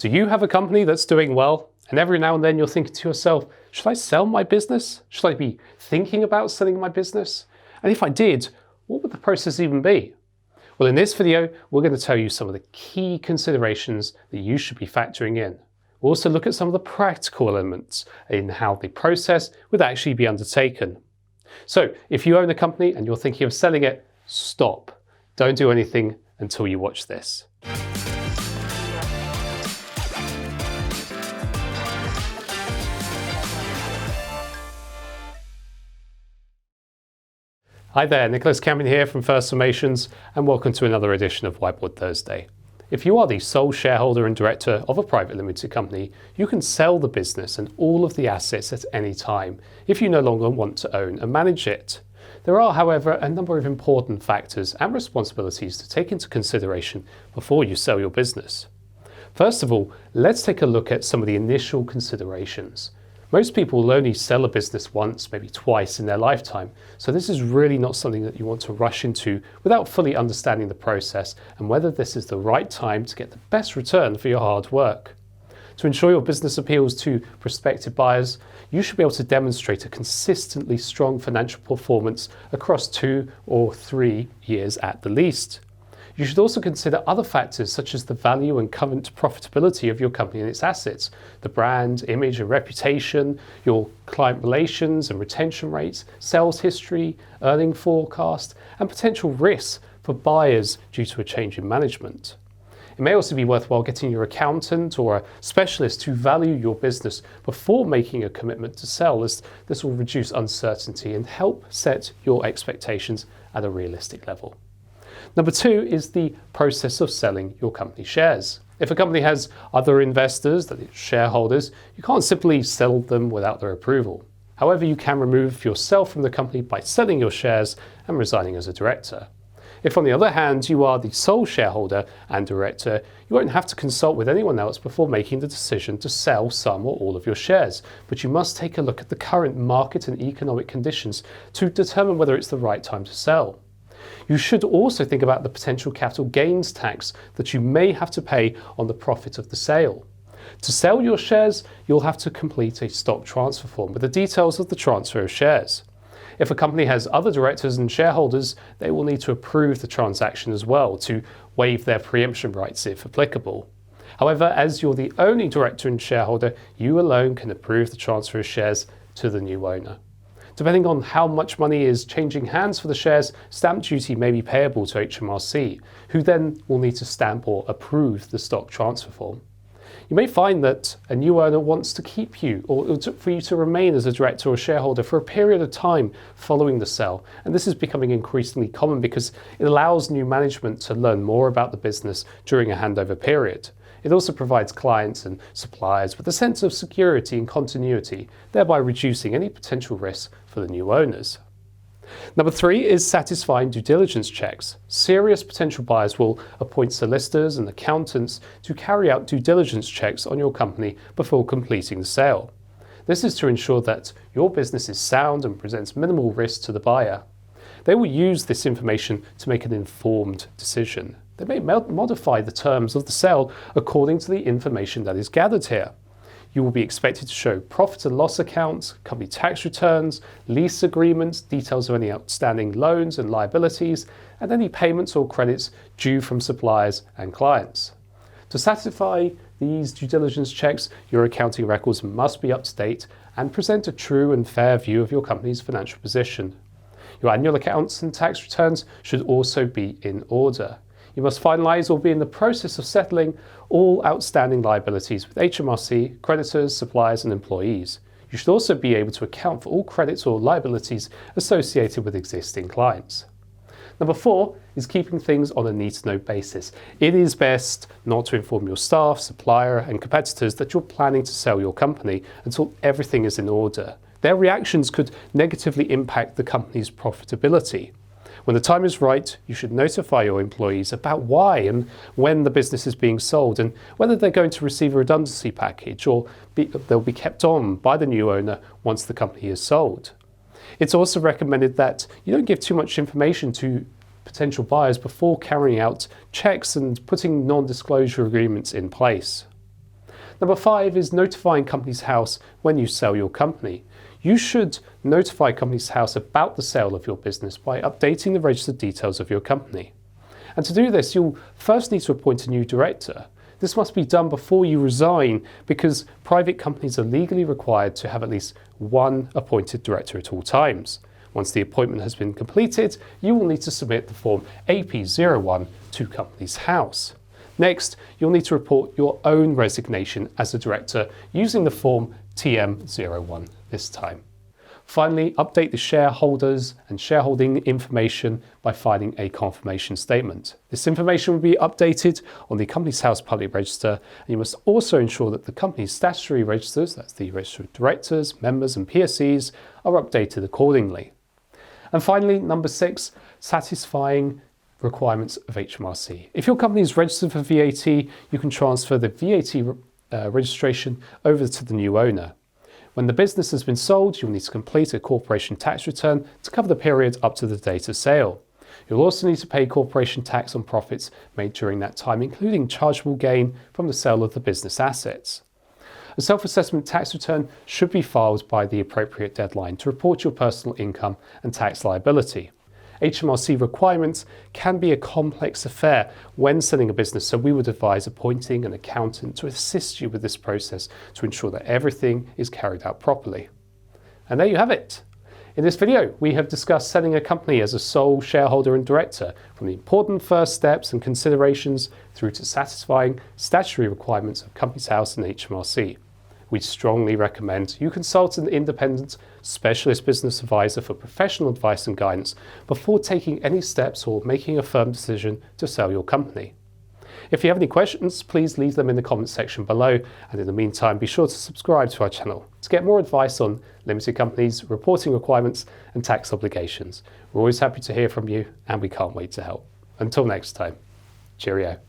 Do you have a company that's doing well? And every now and then you're thinking to yourself, should I sell my business? Should I be thinking about selling my business? And if I did, what would the process even be? Well, in this video, we're going to tell you some of the key considerations that you should be factoring in. We'll also look at some of the practical elements in how the process would actually be undertaken. So if you own a company and you're thinking of selling it, stop. Don't do anything until you watch this. Hi there, Nicholas Campion here from First Formations, and welcome to another edition of Whiteboard Thursday. If you are the sole shareholder and director of a private limited company, you can sell the business and all of the assets at any time if you no longer want to own and manage it. There are, however, a number of important factors and responsibilities to take into consideration before you sell your business. First of all, let's take a look at some of the initial considerations. Most people will only sell a business once, maybe twice in their lifetime, so this is really not something that you want to rush into without fully understanding the process and whether this is the right time to get the best return for your hard work. To ensure your business appeals to prospective buyers, you should be able to demonstrate a consistently strong financial performance across 2 or 3 years at the least. You should also consider other factors such as the value and current profitability of your company and its assets, the brand, image and reputation, your client relations and retention rates, sales history, earning forecast, and potential risks for buyers due to a change in management. It may also be worthwhile getting your accountant or a specialist to value your business before making a commitment to sell, as this will reduce uncertainty and help set your expectations at a realistic level. Number 2 is the process of selling your company shares. If a company has other investors, that is shareholders, you can't simply sell them without their approval. However, you can remove yourself from the company by selling your shares and resigning as a director. If, on the other hand, you are the sole shareholder and director, you won't have to consult with anyone else before making the decision to sell some or all of your shares, but you must take a look at the current market and economic conditions to determine whether it's the right time to sell. You should also think about the potential capital gains tax that you may have to pay on the profit of the sale. To sell your shares, you'll have to complete a stock transfer form with the details of the transfer of shares. If a company has other directors and shareholders, they will need to approve the transaction as well to waive their preemption rights if applicable. However, as you're the only director and shareholder, you alone can approve the transfer of shares to the new owner. Depending on how much money is changing hands for the shares, stamp duty may be payable to HMRC, who then will need to stamp or approve the stock transfer form. You may find that a new owner wants to keep you or for you to remain as a director or shareholder for a period of time following the sale, and this is becoming increasingly common because it allows new management to learn more about the business during a handover period. It also provides clients and suppliers with a sense of security and continuity, thereby reducing any potential risks for the new owners. Number 3 is satisfying due diligence checks. Serious potential buyers will appoint solicitors and accountants to carry out due diligence checks on your company before completing the sale. This is to ensure that your business is sound and presents minimal risk to the buyer. They will use this information to make an informed decision. They may modify the terms of the sale according to the information that is gathered here. You will be expected to show profit and loss accounts, company tax returns, lease agreements, details of any outstanding loans and liabilities, and any payments or credits due from suppliers and clients. To satisfy these due diligence checks, your accounting records must be up to date and present a true and fair view of your company's financial position. Your annual accounts and tax returns should also be in order. You must finalise or be in the process of settling all outstanding liabilities with HMRC, creditors, suppliers and employees. You should also be able to account for all credits or liabilities associated with existing clients. Number 4 is keeping things on a need-to-know basis. It is best not to inform your staff, supplier and competitors that you're planning to sell your company until everything is in order. Their reactions could negatively impact the company's profitability. When the time is right, you should notify your employees about why and when the business is being sold and whether they're going to receive a redundancy package or they'll be kept on by the new owner once the company is sold. It's also recommended that you don't give too much information to potential buyers before carrying out checks and putting non-disclosure agreements in place. Number 5 is notifying Companies House when you sell your company. You should notify Companies House about the sale of your business by updating the registered details of your company. And to do this, you'll first need to appoint a new director. This must be done before you resign because private companies are legally required to have at least one appointed director at all times. Once the appointment has been completed, you will need to submit the form AP01 to Companies House. Next, you'll need to report your own resignation as a director using the form TM01 this time. Finally, update the shareholders and shareholding information by filing a confirmation statement. This information will be updated on the Companies House public register, and you must also ensure that the company's statutory registers, that's the register of directors, members and PSCs, are updated accordingly. And finally, number 6, satisfying requirements of HMRC. If your company is registered for VAT, you can transfer the VAT registration over to the new owner. When the business has been sold, you'll need to complete a corporation tax return to cover the period up to the date of sale. You'll also need to pay corporation tax on profits made during that time, including chargeable gain from the sale of the business assets. A self-assessment tax return should be filed by the appropriate deadline to report your personal income and tax liability. HMRC requirements can be a complex affair when selling a business, so we would advise appointing an accountant to assist you with this process to ensure that everything is carried out properly. And there you have it. In this video, we have discussed selling a company as a sole shareholder and director, from the important first steps and considerations through to satisfying statutory requirements of Companies House and HMRC. We strongly recommend you consult an independent specialist business advisor for professional advice and guidance before taking any steps or making a firm decision to sell your company. If you have any questions, please leave them in the comments section below, and in the meantime, be sure to subscribe to our channel to get more advice on limited companies, reporting requirements, and tax obligations. We're always happy to hear from you, and we can't wait to help. Until next time, cheerio.